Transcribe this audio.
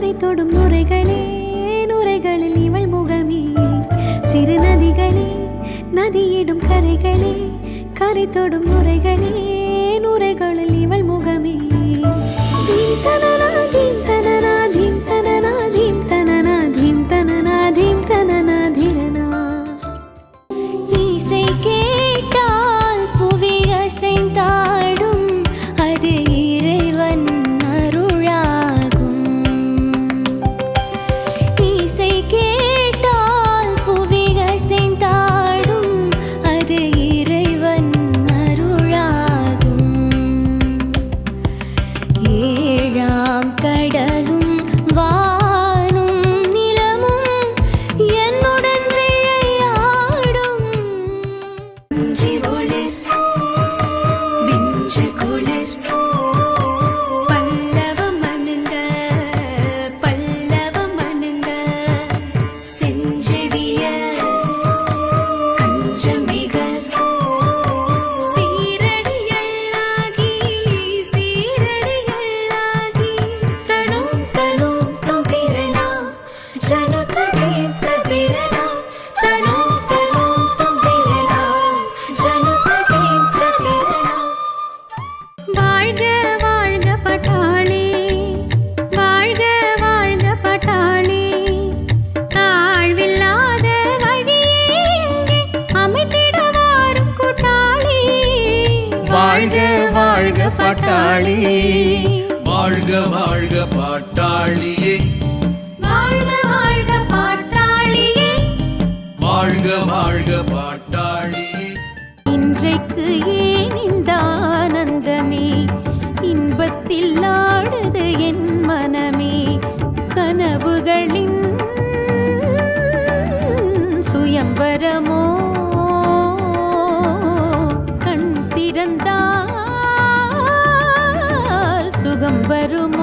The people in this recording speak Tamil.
கரை தொடும் நுரைகளே நுரைகளில் இவள் முகமே சிறு நதிகளே நதியிடும் கரைகளே கரை தொடும் நுரைகளே நுரைகளில் இவள் முகமே தீம் தனனா தீம் தனனா தீம் தனனா தீம் தனனா தீம் தனனா தீம் தனனா தீரனா இசை கேட்டால் புவி அசைந்தாடும் அது இறைவன் அருளாகும் இசை கேட்டால் புவி அசைந்தாடும் அது இறைவன் அருளாகும் ஏழாம் கடலும் வானும் நிலமும் என்னுடன் விளையாடும் வஞ்சி ஒளிர் விஞ்ச குளிர் பல்லவம் அணுங்க செஞ்செவிய கஞ்சமிகர் சீரடியள்ளாகி தனோம் தனோம் தொம்பிரனா ஜனுததேம் பிரதிரனா தனோம் தனோம் தொம்பிரனா ஜனுததேம் பிரதிரனா வாழ்க வாழ்க பட்டாளி வாழ்க வாழ்க பட்டாளி தாழ்வில்லாத வழியே இங்கே அமைத்திட வாரும் கூட்டாளி வாழ்க வாழ்க பட்டாளி வாழ்க வாழ்க பாட்டாளியே வாழ்க வாழ்க பாட்டாளியே வாழ்க வாழ்க பாட்டாளியே இன்றைக்கு ஏன் இந்த ஆனந்தமே இன்பத்தில் ஆடுது என் மனமே கனவுகளின் சுயம்பரமோ கண் திறந்தால் சுகம் வருமோ